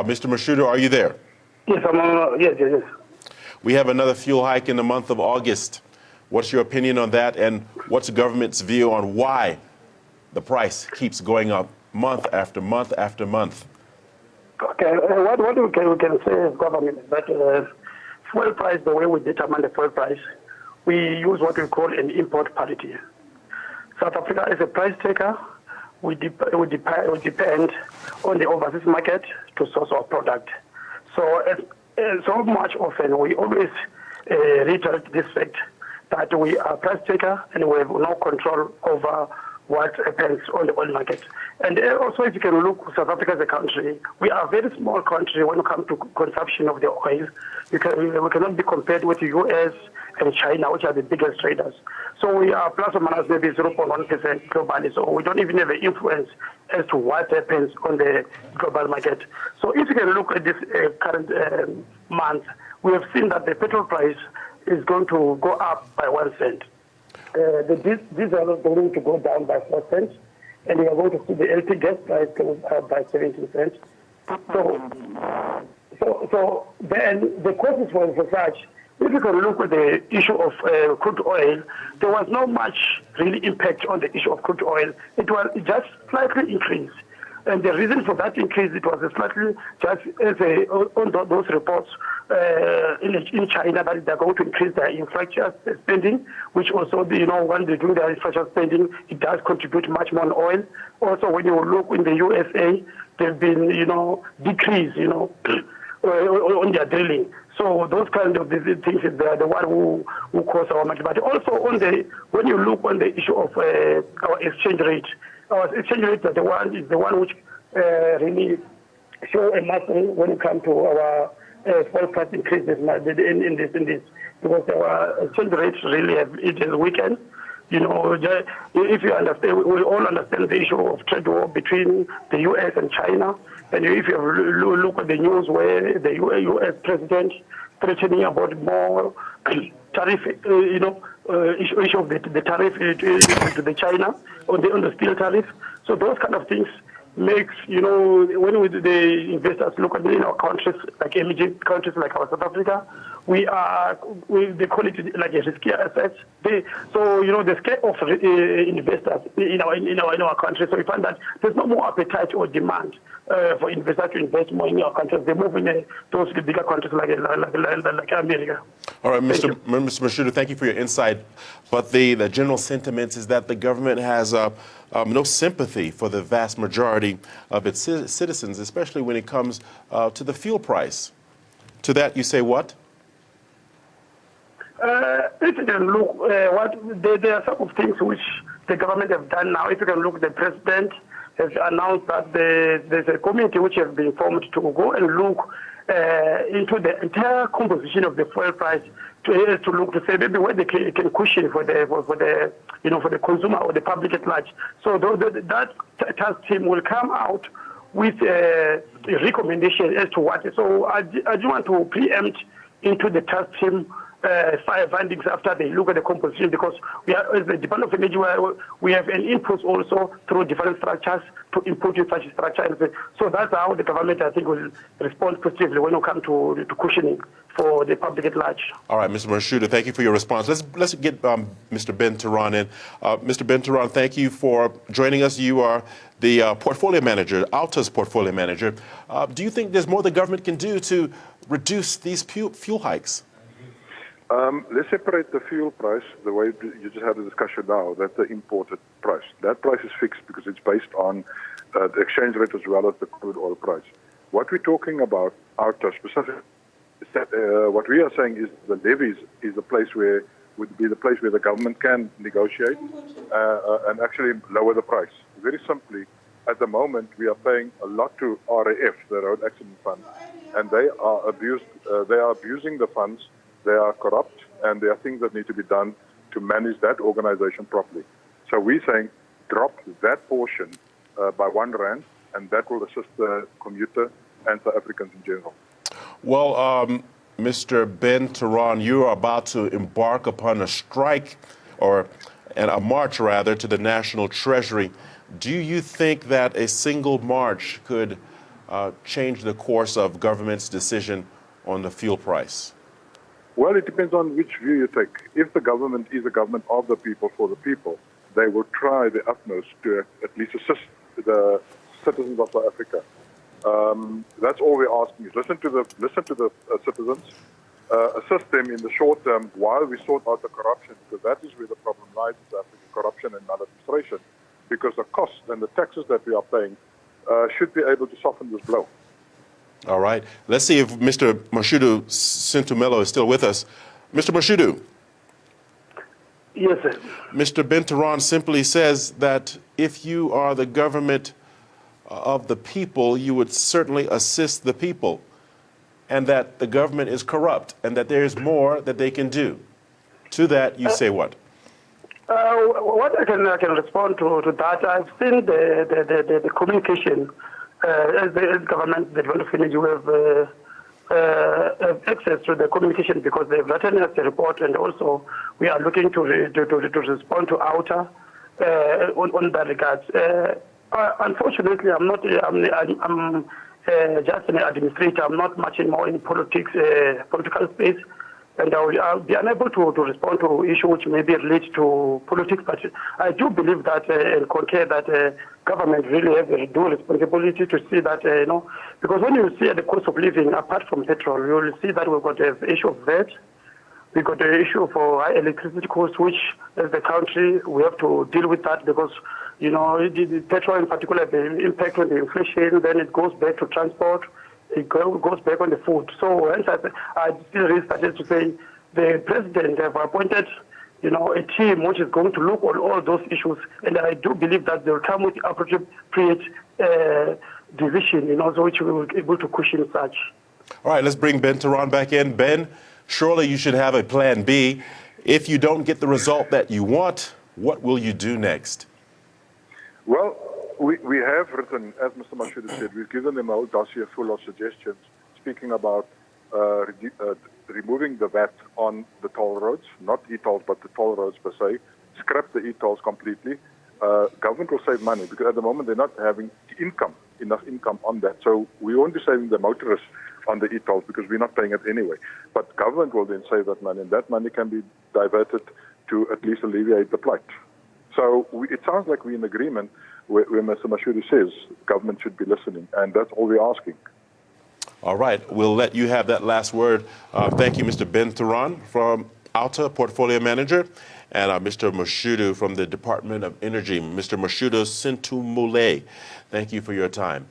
Mr. Mashudu, are you there? Yes, yes. We have another fuel hike in the month of August. What's your opinion on that, and what's the government's view on why the price keeps going up month after month after month? Okay, what we can say as government is that fuel price, the way we determine the fuel price, we use what we call an import parity. South Africa is a price taker. We depend on the overseas market to source our product. So much often we always reiterate this fact that we are a price taker and we have no control over what happens on the oil market. And also, if you can look, South Africa as a country, we are a very small country when it comes to consumption of the oil. We cannot be compared with the US and China, which are the biggest traders. So we are plus or minus maybe 0.1% globally. So we don't even have an influence as to what happens on the global market. So if you can look at this current month, we have seen that the petrol price is going to go up by 1 cent. The diesel is going to go down by 4 cents, and we are going to see the LP gas price go up by 17 cents. So then the questions were for such. If you can look at the issue of crude oil, there was not much really impact on the issue of crude oil. It was just slightly increased. And the reason for that increase, it was slightly just as on those reports in China that they're going to increase their infrastructure spending, which also, when they do their infrastructure spending, it does contribute much more on oil. Also, when you look in the USA, they've been, decrease, on their drilling. So those kind of things is the one who cause our market. But also when you look on the issue of our exchange rate, our exchange rate is the one which really show a muscle when it comes to our fuel price increases in this because our exchange rates really it is weakened. If you understand, we all understand the issue of trade war between the U.S. and China. And if you look at the news where the U.S. president threatening about more tariff, issue of the tariff to the China on the steel tariff. So those kind of things makes, when the investors look at our countries, like emerging countries like our South Africa, they call it like a riskier asset. The scale of investors in our country, so we find that there's no more appetite or demand for investors to invest more in our countries. They move in those bigger countries like America. All right, Mr. Mashudu, thank you for your insight. But the general sentiment is that the government has no sympathy for the vast majority of its citizens, especially when it comes to the fuel price. To that, you say what? If you can look, there are some of things which the government have done now. If you can look, the president has announced that there's a committee which has been formed to go and look into the entire composition of the fuel price to look to say maybe where they can cushion for the consumer or the public at large. So that task team will come out with a recommendation as to what. So I do want to preempt into the task team findings after they look at the composition, because we are, as the Department of Energy, we have an input also through different structures to input in such structure. So that's how the government, I think, will respond positively when it comes to cushioning for the public at large. All right, Mr. Mashudu, thank you for your response. Let's get Mr. Ben Theron in. Mr. Ben Theron, thank you for joining us. You are the portfolio manager, OUTA's portfolio manager. Do you think there's more the government can do to reduce these fuel hikes? Let's separate the fuel price, the way you just had a discussion now, that's the imported price. That price is fixed because it's based on the exchange rate as well as the crude oil price. What we're talking about, OUTA specifically, is that what we are saying is the levies is the place where would be the place where the government can negotiate and actually lower the price. Very simply, at the moment, we are paying a lot to RAF, the Road Accident Fund, and they are abusing the funds. They are corrupt, and there are things that need to be done to manage that organization properly. So we're saying drop that portion by R1, and that will assist the commuter and South Africans in general. Well, Mr. Ben Theron, you are about to embark upon a strike, and a march rather, to the National Treasury. Do you think that a single march could change the course of government's decision on the fuel price? Well, it depends on which view you take. If the government is a government of the people, for the people, they will try their utmost to at least assist the citizens of South Africa. That's all we're asking is listen to the citizens, assist them in the short term while we sort out the corruption, because that is where the problem lies in South Africa, corruption and maladministration, because the costs and the taxes that we are paying should be able to soften this blow. All right. Let's see if Mr. Mashudu Sinthumule is still with us. Mr. Mashudu. Yes, sir. Mr. Theron simply says that if you are the government of the people, you would certainly assist the people, and that the government is corrupt, and that there is more that they can do. To that, you say what? What I can respond to that, I've seen the communication. As the government, the Department of Energy, have access to the communication because they've written us a report, and also we are looking to respond to OUTA on that regard. Unfortunately, I'm just an administrator. I'm not much more in politics, political space, and I'll be unable to respond to issues which may be related to politics. But I do believe that and concur that government really has a dual responsibility to see that, because when you see the cost of living, apart from petrol, you will see that we've got the issue of VAT, we've got the issue for high electricity costs, which as the country, we have to deal with that because, the petrol in particular, the impact on the inflation, then it goes back to transport, it goes back on the food. So hence I still started to say the president have appointed a team which is going to look at all those issues, and I do believe that they will come with appropriate decision, so which we will be able to cushion such. All right, let's bring Theron back in. Ben, surely you should have a plan B. If you don't get the result that you want, what will you do next? Well, we have written, as Mr. Mashudu said, we've given them a whole dossier full of suggestions, speaking about removing the VAT on the toll roads, not e-tolls, but the toll roads per se, scrap the e-tolls completely. Government will save money because at the moment they're not having enough income on that. So we won't be saving the motorists on the e-tolls because we're not paying it anyway. But government will then save that money, and that money can be diverted to at least alleviate the plight. So it sounds like we're in agreement where Mr. Mashudu says government should be listening, and that's all we're asking. All right, we'll let you have that last word. Thank you, Mr. Theron from OUTA, Portfolio Manager, and Mr. Mashudu from the Department of Energy. Mr. Mashudu Sinthumule, thank you for your time.